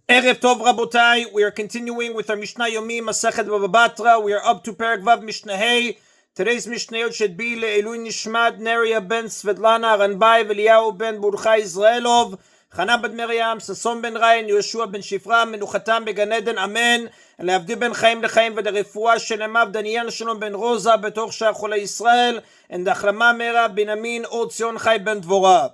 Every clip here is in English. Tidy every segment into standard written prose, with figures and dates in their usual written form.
Erev Tov Rabotai, we are continuing with our Mishna Yomi, Masechet Batra. We are up to Perek Vav Mishnah Hey. Today's Mishnayot should be Le'elui Nishmat Neria ben Svetlana Ranbai V'Eliyahu ben Burchai Israelov Chana ben Miriam Sason ben Ryan Yeshua ben Shifra Menuchatam began Eden Amen and Le'avdi ben Chaim Lechaim v'Derefua Shelemav Daniel Shalom ben Rosa betoch Shacholei Israel and Achlama Mera ben Amin Od Zion Chai ben Dvorah.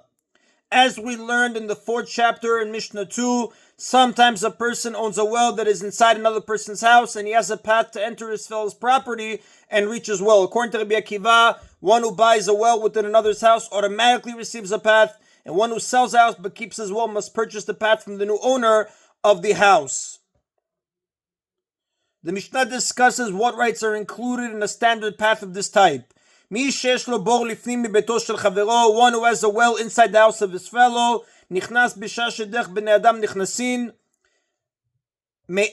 As we learned in the 4th chapter in Mishnah 2, sometimes a person owns a well that is inside another person's house and he has a path to enter his fellow's property and reach his well. According to Rabbi Akiva, one who buys a well within another's house automatically receives a path, and one who sells a house but keeps his well must purchase the path from the new owner of the house. The Mishnah discusses what rights are included in a standard path of this type. One who has a well inside the house of his fellow may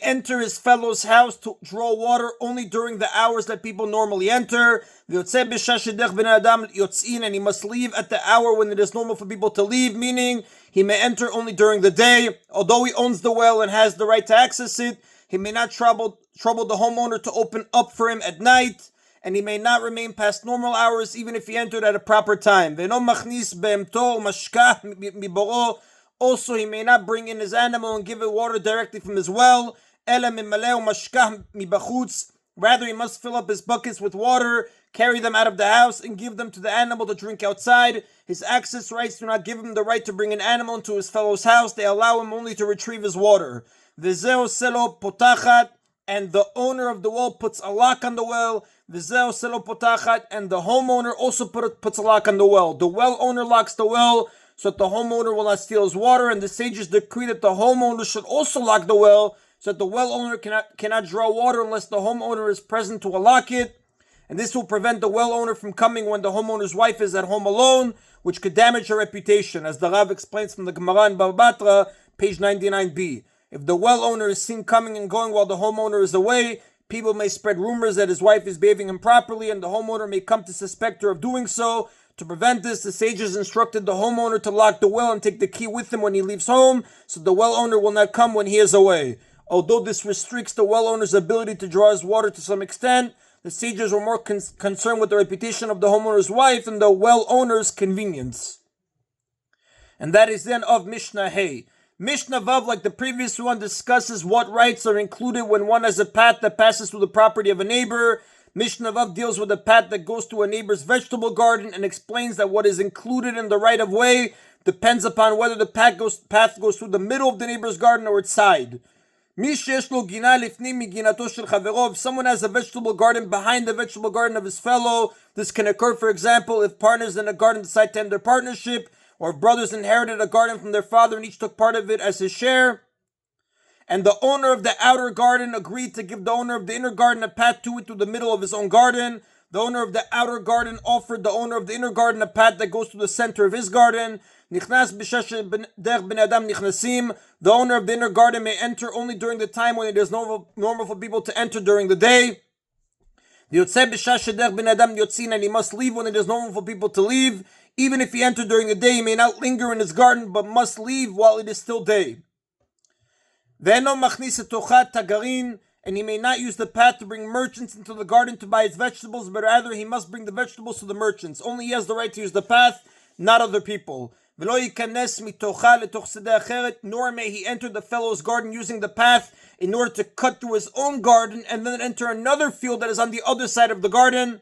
enter his fellow's house to draw water only during the hours that people normally enter, and he must leave at the hour when it is normal for people to leave, meaning he may enter only during the day. Although he owns the well and has the right to access it, he may not trouble the homeowner to open up for him at night, and he may not remain past normal hours even if he entered at a proper time. Also, he may not bring in his animal and give it water directly from his well. Rather, he must fill up his buckets with water, carry them out of the house, and give them to the animal to drink outside. His access rights do not give him the right to bring an animal into his fellow's house. They allow him only to retrieve his water. And the owner of the well puts a lock on the well. And the homeowner also puts a lock on the well. The well owner locks the well so that the homeowner will not steal his water, and the sages decree that the homeowner should also lock the well so that the well owner cannot draw water unless the homeowner is present to unlock it. And this will prevent the well owner from coming when the homeowner's wife is at home alone, which could damage her reputation, as the Rav explains from the Gemara in Batra, page 99b. If the well owner is seen coming and going while the homeowner is away, people may spread rumors that his wife is behaving improperly, and the homeowner may come to suspect her of doing so. To prevent this, the sages instructed the homeowner to lock the well and take the key with him when he leaves home, so the well owner will not come when he is away. Although this restricts the well owner's ability to draw his water to some extent, the sages were more concerned with the reputation of the homeowner's wife than the well owner's convenience. And that is then of Mishnah Hey. Mishnah Vav, like the previous one, discusses what rights are included when one has a path that passes through the property of a neighbor. Mishnah Vav deals with a path that goes to a neighbor's vegetable garden and explains that what is included in the right of way depends upon whether the path goes through the middle of the neighbor's garden or its side. If someone has a vegetable garden behind the vegetable garden of his fellow, this can occur, for example, if partners in a garden decide to end their partnership, or if brothers inherited a garden from their father and each took part of it as his share, and the owner of the outer garden agreed to give the owner of the inner garden a path to it through the middle of his own garden. The owner of the outer garden offered the owner of the inner garden a path that goes through the center of his garden. The owner of the inner garden may enter only during the time when it is normal for people to enter during the day. And he must leave when it is normal for people to leave. Even if he entered during the day, he may not linger in his garden, but must leave while it is still day. And he may not use the path to bring merchants into the garden to buy his vegetables, but rather he must bring the vegetables to the merchants. Only he has the right to use the path, not other people. Nor may he enter the fellow's garden using the path in order to cut through his own garden and then enter another field that is on the other side of the garden.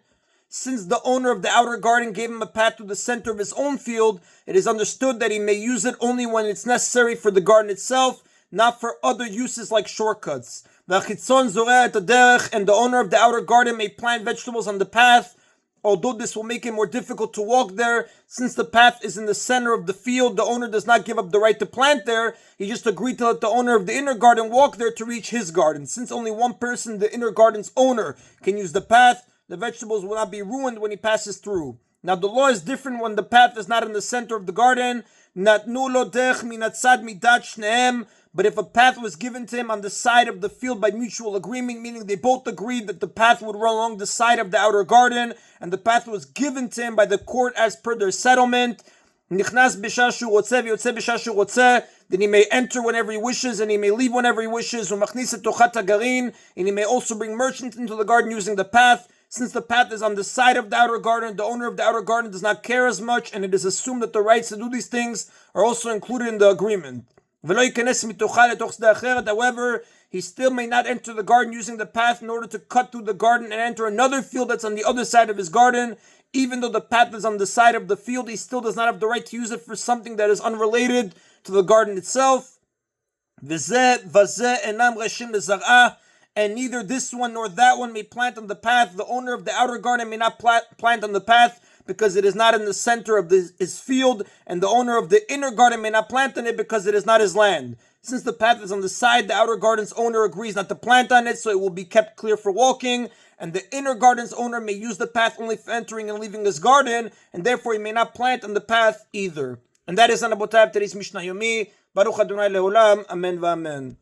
Since the owner of the outer garden gave him a path to the center of his own field, it is understood that he may use it only when it's necessary for the garden itself, not for other uses like shortcuts. And the owner of the outer garden may plant vegetables on the path, although this will make it more difficult to walk there. Since the path is in the center of the field, the owner does not give up the right to plant there. He just agreed to let the owner of the inner garden walk there to reach his garden. Since only one person, the inner garden's owner, can use the path, the vegetables will not be ruined when he passes through. Now the law is different when the path is not in the center of the garden. But if a path was given to him on the side of the field by mutual agreement, meaning they both agreed that the path would run along the side of the outer garden, and the path was given to him by the court as per their settlement, the that he may enter whenever he wishes and he may leave whenever he wishes. Umachnis tochat hagarin, and he may also bring merchants into the garden using the path. Since the path is on the side of the outer garden, the owner of the outer garden does not care as much, and it is assumed that the rights to do these things are also included in the agreement. However, he still may not enter the garden using the path in order to cut through the garden and enter another field that's on the other side of his garden. Even though the path is on the side of the field, he still does not have the right to use it for something that is unrelated to the garden itself. And neither this one nor that one may plant on the path. The owner of the outer garden may not plant on the path because it is not in the center of his field, and the owner of the inner garden may not plant on it because it is not his land. Since the path is on the side, the outer garden's owner agrees not to plant on it, so it will be kept clear for walking, and the inner garden's owner may use the path only for entering and leaving his garden, and therefore he may not plant on the path either. And that is on Abotav today's Mishna Yomi. Baruch Adonai Leolam. Amen v'amen.